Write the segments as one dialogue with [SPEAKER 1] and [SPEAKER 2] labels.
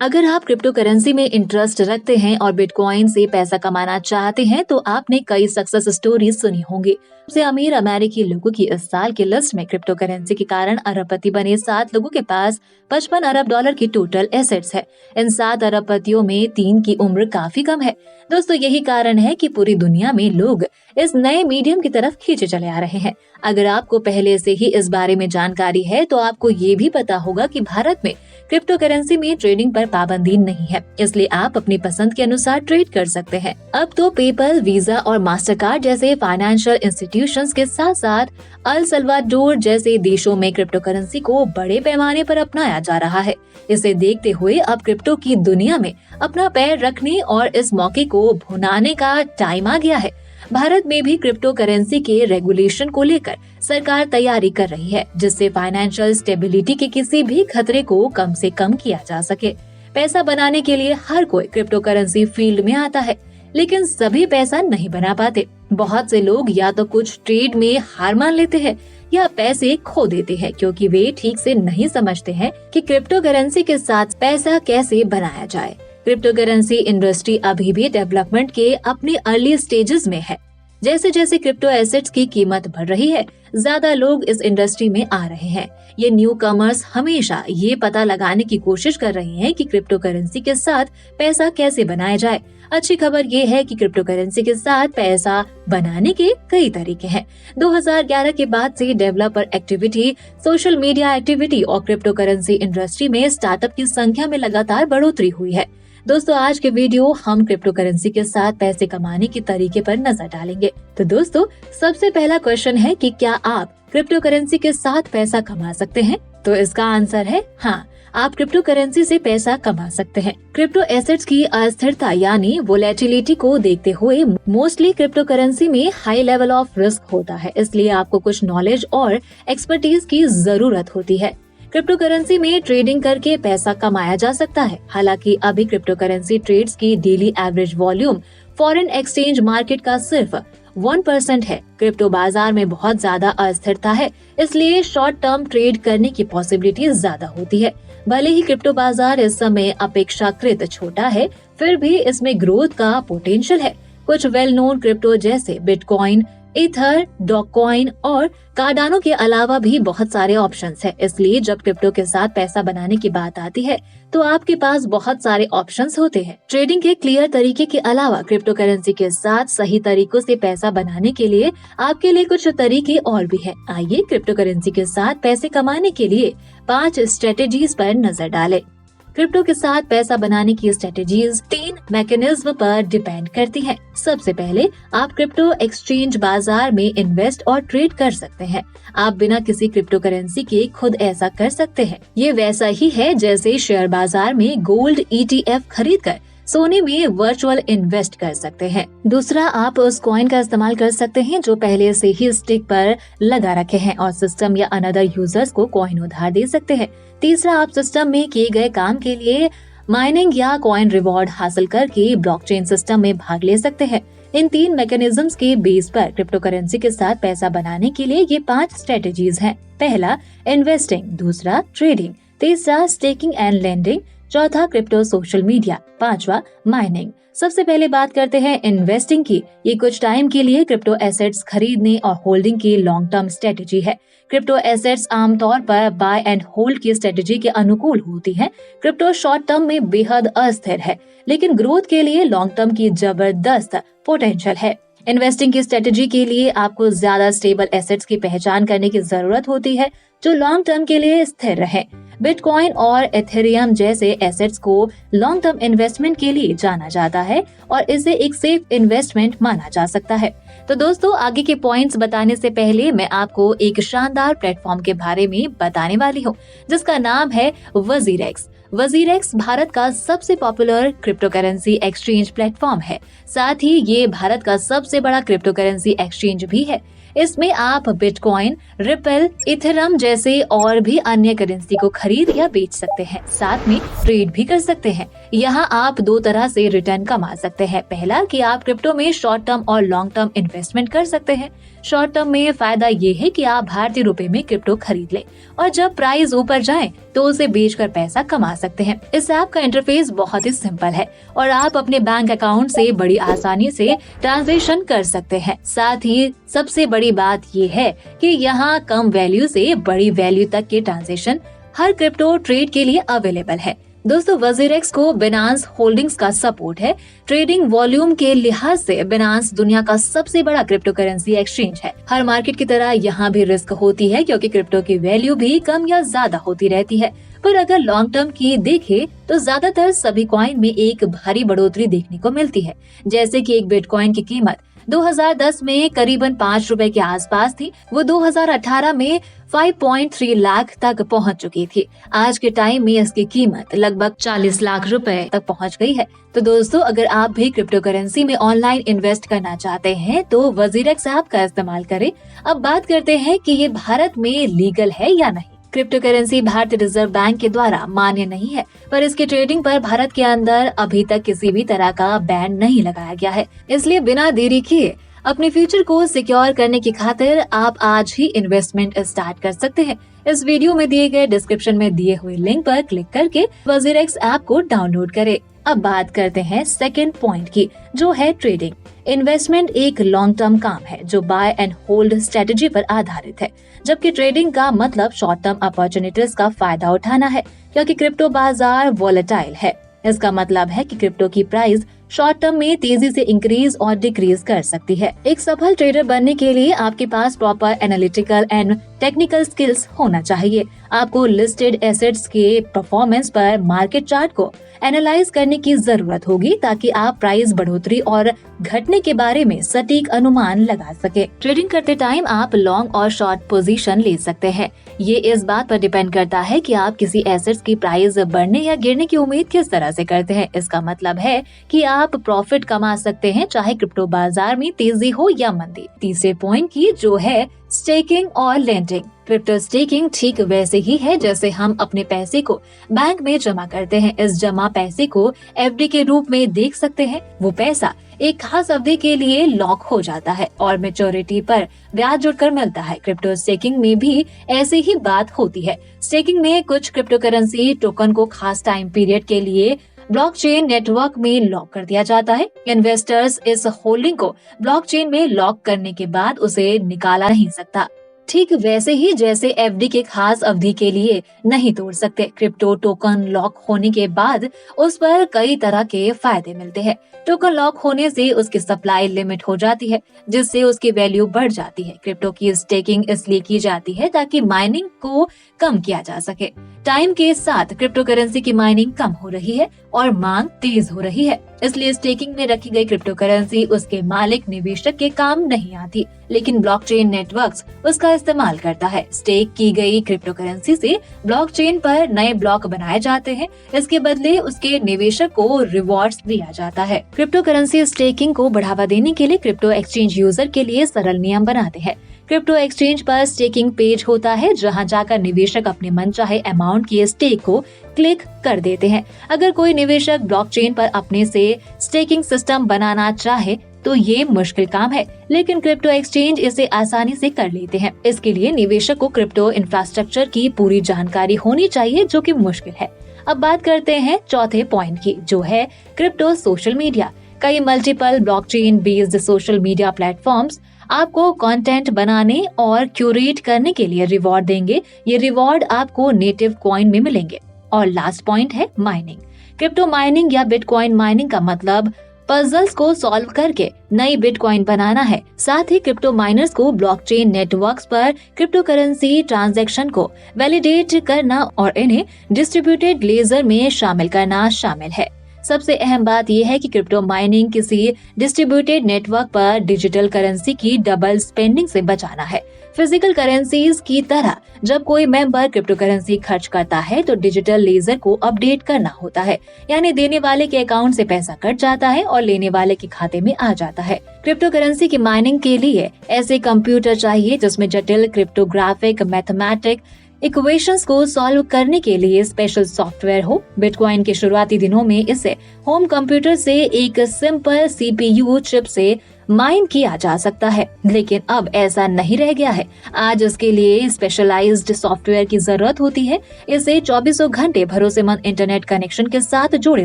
[SPEAKER 1] अगर आप crypto currency में इंटरेस्ट रखते हैं और बिटकॉइन से पैसा कमाना चाहते हैं तो आपने कई सक्सेस स्टोरीज सुनी होंगी। सबसे अमीर अमेरिकी लोगों की इस साल की लिस्ट में क्रिप्टो करेंसी के कारण अरबपति बने 7 लोगों के पास 55 अरब डॉलर की टोटल एसेट्स है। इन 7 अरबपतियों में 3 की उम्र काफी कम है। दोस्तों, यही कारण है कि पूरी दुनिया में लोग इस नए मीडियम की तरफ खींचे चले आ रहे हैं। अगर आपको पहले से ही इस बारे में जानकारी है तो आपको ये भी पता होगा कि भारत में क्रिप्टो करेंसी में ट्रेडिंग पर पाबंदी नहीं है, इसलिए आप अपनी पसंद के अनुसार ट्रेड कर सकते हैं। अब तो पेपल, वीजा और मास्टरकार्ड जैसे फाइनेंशियल इंस्टीट्यूशंस के साथ साथ अल सल्वाडोर जैसे देशों में क्रिप्टो करेंसी को बड़े पैमाने पर अपनाया जा रहा है। इसे देखते हुए अब क्रिप्टो की दुनिया में अपना पैर रखने और इस मौके को भुनाने का टाइम आ गया है। भारत में भी क्रिप्टो करेंसी के रेगुलेशन को लेकर सरकार तैयारी कर रही है, जिससे फाइनेंशियल स्टेबिलिटी के किसी भी खतरे को कम से कम किया जा सके। पैसा बनाने के लिए हर कोई क्रिप्टो करेंसी फील्ड में आता है, लेकिन सभी पैसा नहीं बना पाते। बहुत से लोग या तो कुछ ट्रेड में हार मान लेते हैं या पैसे खो देते हैं, क्योंकि वे ठीक से नहीं समझते हैं कि क्रिप्टो करेंसी के साथ पैसा कैसे बनाया जाए। क्रिप्टो करेंसी इंडस्ट्री अभी भी डेवलपमेंट के अपने अर्ली स्टेजेस में है। जैसे जैसे क्रिप्टो एसेट्स की कीमत बढ़ रही है, ज्यादा लोग इस इंडस्ट्री में आ रहे हैं। ये न्यू कमर्स हमेशा ये पता लगाने की कोशिश कर रहे हैं कि क्रिप्टो करेंसी के साथ पैसा कैसे बनाया जाए। अच्छी खबर ये है कि क्रिप्टो करेंसी के साथ पैसा बनाने के कई तरीके हैं। 2011 के बाद से developer activity, social media activity और क्रिप्टो करेंसी इंडस्ट्री में स्टार्टअप की संख्या में लगातार बढ़ोतरी हुई है। दोस्तों, आज के वीडियो हम क्रिप्टो करेंसी के साथ पैसे कमाने के तरीके पर नजर डालेंगे। तो दोस्तों, सबसे पहला क्वेश्चन है कि क्या आप क्रिप्टो करेंसी के साथ पैसा कमा सकते हैं? तो इसका आंसर है हाँ, आप क्रिप्टो करेंसी से पैसा कमा सकते हैं। क्रिप्टो एसेट्स की अस्थिरता यानी वोलेटिलिटी को देखते हुए मोस्टली क्रिप्टो करेंसी में हाई लेवल ऑफ रिस्क होता है, इसलिए आपको कुछ नॉलेज और एक्सपर्टीज की जरूरत होती है। क्रिप्टो करेंसी में ट्रेडिंग करके पैसा कमाया जा सकता है। हालांकि अभी क्रिप्टो करेंसी ट्रेड्स की daily average volume foreign exchange market का सिर्फ 1% है। क्रिप्टो बाजार में बहुत ज्यादा अस्थिरता है, इसलिए शॉर्ट टर्म ट्रेड करने की पॉसिबिलिटी ज्यादा होती है। भले ही क्रिप्टो बाजार इस समय अपेक्षाकृत छोटा है, फिर भी इसमें ग्रोथ का पोटेंशियल है। कुछ वेल नोन क्रिप्टो जैसे बिटकॉइन, ईथर, डॉककॉइन और कार्डानो के अलावा भी बहुत सारे ऑप्शंस हैं। इसलिए जब क्रिप्टो के साथ पैसा बनाने की बात आती है तो आपके पास बहुत सारे ऑप्शंस होते हैं। ट्रेडिंग के क्लियर तरीके के अलावा क्रिप्टो करेंसी के साथ सही तरीकों से पैसा बनाने के लिए आपके लिए कुछ तरीके और भी हैं। आइए क्रिप्टो करेंसी के साथ पैसे कमाने के लिए 5 स्ट्रेटेजीज पर नजर डालें। क्रिप्टो के साथ पैसा बनाने की स्ट्रेटेजीज 3 मैकेनिज्म पर डिपेंड करती हैं। सबसे पहले, आप क्रिप्टो एक्सचेंज बाजार में इन्वेस्ट और ट्रेड कर सकते हैं। आप बिना किसी क्रिप्टो करेंसी के खुद ऐसा कर सकते हैं। ये वैसा ही है जैसे शेयर बाजार में गोल्ड ETF खरीदकर सोने में वर्चुअल इन्वेस्ट कर सकते हैं। दूसरा, आप उस कॉइन का इस्तेमाल कर सकते हैं जो पहले से ही स्टिक पर लगा रखे हैं और सिस्टम या अनदर यूजर्स को कॉइन उधार दे सकते हैं। तीसरा, आप सिस्टम में किए गए काम के लिए माइनिंग या कॉइन रिवॉर्ड हासिल करके ब्लॉकचेन सिस्टम में भाग ले सकते हैं। इन 3 मैकेनिज्म्स के बेस पर क्रिप्टो करेंसी के साथ पैसा बनाने के लिए ये 5 स्ट्रेटेजीज हैं। पहला, इन्वेस्टिंग। दूसरा, ट्रेडिंग। तीसरा, स्टेकिंग एंड लेंडिंग। चौथा, क्रिप्टो सोशल मीडिया। 5वां, माइनिंग। सबसे पहले बात करते हैं इन्वेस्टिंग की। ये कुछ टाइम के लिए क्रिप्टो एसेट्स खरीदने और होल्डिंग की लॉन्ग टर्म स्ट्रेटेजी है। क्रिप्टो एसेट्स आमतौर पर बाय एंड होल्ड की स्ट्रेटेजी के अनुकूल होती है। क्रिप्टो शॉर्ट टर्म में बेहद अस्थिर है, लेकिन ग्रोथ के लिए लॉन्ग टर्म की जबरदस्त पोटेंशियल है। इन्वेस्टिंग की स्ट्रेटेजी के लिए आपको ज्यादा स्टेबल एसेट्स की पहचान करने की जरूरत होती है जो लॉन्ग टर्म के लिए स्थिर रहे। बिटकॉइन और एथेरियम जैसे एसेट्स को लॉन्ग टर्म इन्वेस्टमेंट के लिए जाना जाता है और इसे एक सेफ इन्वेस्टमेंट माना जा सकता है। तो दोस्तों, आगे के पॉइंट्स बताने से पहले मैं आपको एक शानदार प्लेटफॉर्म के बारे में बताने वाली हूँ जिसका नाम है वजीरेक्स। वजीरेक्स भारत का सबसे popular crypto currency exchange platform है। साथ ही ये भारत का सबसे बड़ा क्रिप्टो करेंसी एक्सचेंज भी है। इसमें आप बिटकॉइन, रिपल, इथेरियम जैसे और भी अन्य करेंसी को खरीद या बेच सकते हैं। साथ में ट्रेड भी कर सकते हैं। यहाँ आप 2 तरह से रिटर्न कमा सकते हैं। पहला कि आप क्रिप्टो में शॉर्ट टर्म और लॉन्ग टर्म इन्वेस्टमेंट कर सकते हैं। शॉर्ट टर्म में फायदा ये है कि आप भारतीय रुपए में क्रिप्टो खरीद लें और जब प्राइस ऊपर जाए तो उसे बेचकर पैसा कमा सकते हैं। इस ऐप का इंटरफेस बहुत ही सिंपल है और आप अपने बैंक अकाउंट से बड़ी आसानी से ट्रांजैक्शन कर सकते हैं। साथ ही सबसे बड़ी बात ये है कि यहाँ कम वैल्यू से बड़ी वैल्यू तक के ट्रांजैक्शन हर क्रिप्टो ट्रेड के लिए अवेलेबल है। दोस्तों, वजीरेक्स को बिनांस होल्डिंग्स का सपोर्ट है। ट्रेडिंग वॉल्यूम के लिहाज से बिनांस दुनिया का सबसे बड़ा क्रिप्टो करेंसी एक्सचेंज है। हर मार्केट की तरह यहाँ भी रिस्क होती है क्योंकि क्रिप्टो की वैल्यू भी कम या ज्यादा होती रहती है, पर अगर लॉन्ग टर्म की देखें तो ज्यादातर सभी कॉइन में एक भारी बढ़ोतरी देखने को मिलती है। जैसे कि एक बिटकॉइन की कीमत 2010 में करीबन 5 रुपए के आसपास थी, वो 2018 में 5.3 लाख तक पहुंच चुकी थी। आज के टाइम में इसकी कीमत लगभग 40 लाख रुपए तक पहुंच गई है। तो दोस्तों, अगर आप भी क्रिप्टो करेंसी में ऑनलाइन इन्वेस्ट करना चाहते हैं तो वजीरेक्स ऐप का इस्तेमाल करें। अब बात करते हैं कि ये भारत में लीगल है या नहीं। क्रिप्टो करेंसी भारतीय रिजर्व बैंक के द्वारा मान्य नहीं है, पर इसकी ट्रेडिंग पर भारत के अंदर अभी तक किसी भी तरह का बैन नहीं लगाया गया है। इसलिए बिना देरी किए अपने फ्यूचर को सिक्योर करने की खातिर आप आज ही इन्वेस्टमेंट स्टार्ट कर सकते हैं। इस वीडियो में दिए गए डिस्क्रिप्शन में दिए हुए लिंक पर क्लिक करके वजीरेक्स ऐप को डाउनलोड करें। अब बात करते हैं सेकंड पॉइंट की, जो है ट्रेडिंग। इन्वेस्टमेंट एक लॉन्ग टर्म काम है जो बाय एंड होल्ड स्ट्रेटेजी पर आधारित है, जबकि ट्रेडिंग का मतलब शॉर्ट टर्म अपॉर्चुनिटीज का फायदा उठाना है, क्योंकि क्रिप्टो बाजार वोलेटाइल है। इसका मतलब है कि क्रिप्टो की प्राइस शॉर्ट टर्म में तेजी से इंक्रीज और डिक्रीज कर सकती है। एक सफल ट्रेडर बनने के लिए आपके पास proper analytical and technical skills होना चाहिए। आपको लिस्टेड एसेट्स के परफॉर्मेंस पर मार्केट चार्ट को एनालाइज करने की जरूरत होगी ताकि आप प्राइस बढ़ोतरी और घटने के बारे में सटीक अनुमान लगा सके। ट्रेडिंग करते टाइम आप लॉन्ग और शॉर्ट पोजीशन ले सकते हैं। ये इस बात पर डिपेंड करता है कि आप किसी एसेट्स की प्राइस बढ़ने या गिरने की उम्मीद किस तरह से करते हैं। इसका मतलब है कि आप प्रॉफिट कमा सकते हैं चाहे क्रिप्टो बाजार में तेजी हो या मंदी। तीसरे पॉइंट की, जो है स्टेकिंग और लेंडिंग। क्रिप्टो स्टेकिंग ठीक वैसे ही है जैसे हम अपने पैसे को बैंक में जमा करते हैं। इस जमा पैसे को एफडी के रूप में देख सकते हैं। वो पैसा एक खास अवधि के लिए लॉक हो जाता है और मैच्योरिटी पर ब्याज जुड़कर मिलता है। क्रिप्टो स्टेकिंग में भी ऐसी ही बात होती है। स्टेकिंग में कुछ क्रिप्टो करेंसी टोकन को खास टाइम पीरियड के लिए ब्लॉकचेन नेटवर्क में लॉक कर दिया जाता है। इन्वेस्टर्स इस होल्डिंग को ब्लॉकचेन में लॉक करने के बाद उसे निकाला नहीं सकता, ठीक वैसे ही जैसे एफडी के खास अवधि के लिए नहीं तोड़ सकते। क्रिप्टो टोकन लॉक होने के बाद उस पर कई तरह के फायदे मिलते हैं। टोकन लॉक होने से उसकी सप्लाई लिमिट हो जाती है, जिससे उसकी वैल्यू बढ़ जाती है। क्रिप्टो की स्टेकिंग इसलिए की जाती है ताकि माइनिंग को कम किया जा सके। टाइम के साथ क्रिप्टो करेंसी की माइनिंग कम हो रही है और मांग तेज हो रही है, इसलिए स्टेकिंग में रखी गई क्रिप्टो करेंसी उसके मालिक निवेशक के काम नहीं आती, लेकिन ब्लॉकचेन नेटवर्क्स उसका इस्तेमाल करता है। स्टेक की गई क्रिप्टो करेंसी से ब्लॉकचेन पर नए ब्लॉक बनाए जाते हैं। इसके बदले उसके निवेशक को रिवॉर्ड्स दिया जाता है। क्रिप्टो करेंसी स्टेकिंग को बढ़ावा देने के लिए क्रिप्टो एक्सचेंज यूजर के लिए सरल नियम बनाते हैं। क्रिप्टो एक्सचेंज पर स्टेकिंग पेज होता है जहां जाकर निवेशक अपने मनचाहे अमाउंट की स्टेक को क्लिक कर देते हैं। अगर कोई निवेशक ब्लॉकचेन पर अपने से स्टेकिंग सिस्टम बनाना चाहे तो ये मुश्किल काम है, लेकिन क्रिप्टो एक्सचेंज इसे आसानी से कर लेते हैं। इसके लिए निवेशक को क्रिप्टो इंफ्रास्ट्रक्चर की पूरी जानकारी होनी चाहिए, जो कि मुश्किल है। अब बात करते हैं चौथे पॉइंट की, जो है क्रिप्टो सोशल मीडिया। कई multiple blockchain based social media platforms आपको कंटेंट बनाने और क्यूरेट करने के लिए रिवॉर्ड देंगे। ये रिवॉर्ड आपको नेटिव कॉइन में मिलेंगे। और लास्ट पॉइंट है माइनिंग। क्रिप्टो माइनिंग या बिटकॉइन माइनिंग का मतलब पजल्स को सॉल्व करके नई बिटकॉइन बनाना है। साथ ही क्रिप्टो माइनर्स को ब्लॉकचेन नेटवर्क्स पर क्रिप्टो करेंसी ट्रांजैक्शन को वैलिडेट करना और इन्हें डिस्ट्रीब्यूटेड लेजर में शामिल करना शामिल है। सबसे अहम बात यह है कि क्रिप्टो माइनिंग किसी डिस्ट्रीब्यूटेड नेटवर्क पर डिजिटल करेंसी की डबल स्पेंडिंग से बचाना है। फिजिकल करेंसीज की तरह जब कोई मेंबर क्रिप्टो करेंसी खर्च करता है तो डिजिटल लेजर को अपडेट करना होता है, यानी देने वाले के अकाउंट से पैसा कट जाता है और लेने वाले के खाते में आ जाता है। क्रिप्टो करेंसी की माइनिंग के लिए ऐसे कंप्यूटर चाहिए जिसमें जटिल क्रिप्टोग्राफिक मैथमेटिक इक्वेशंस को सॉल्व करने के लिए स्पेशल सॉफ्टवेयर हो। बिटकॉइन के शुरुआती दिनों में इसे होम कंप्यूटर से एक सिंपल CPU चिप से माइन किया जा सकता है, लेकिन अब ऐसा नहीं रह गया है। आज इसके लिए स्पेशलाइज्ड सॉफ्टवेयर की जरूरत होती है। इसे 24 घंटे भरोसेमंद इंटरनेट कनेक्शन के साथ जोड़े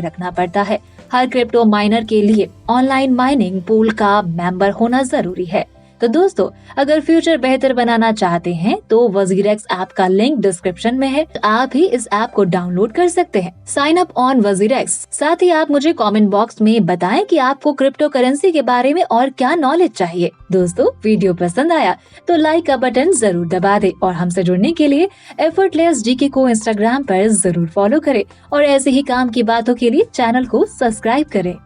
[SPEAKER 1] रखना पड़ता है। हर क्रिप्टो माइनर के लिए ऑनलाइन माइनिंग पूल का मेंबर होना जरूरी है। तो दोस्तों, अगर फ्यूचर बेहतर बनाना चाहते हैं तो वजीरेक्स ऐप का लिंक डिस्क्रिप्शन में है। आप ही इस ऐप को डाउनलोड कर सकते हैं। Sign up on WazirX. साथ ही आप मुझे कमेंट बॉक्स में बताएं कि आपको क्रिप्टो करेंसी के बारे में और क्या नॉलेज चाहिए। दोस्तों, वीडियो पसंद आया तो लाइक का बटन जरूर दबा दें और हमसे जुड़ने के लिए एफर्टलेस जीके को इंस्टाग्राम पर जरूर फॉलो करें और ऐसे ही काम की बातों के लिए चैनल को सब्सक्राइब करें।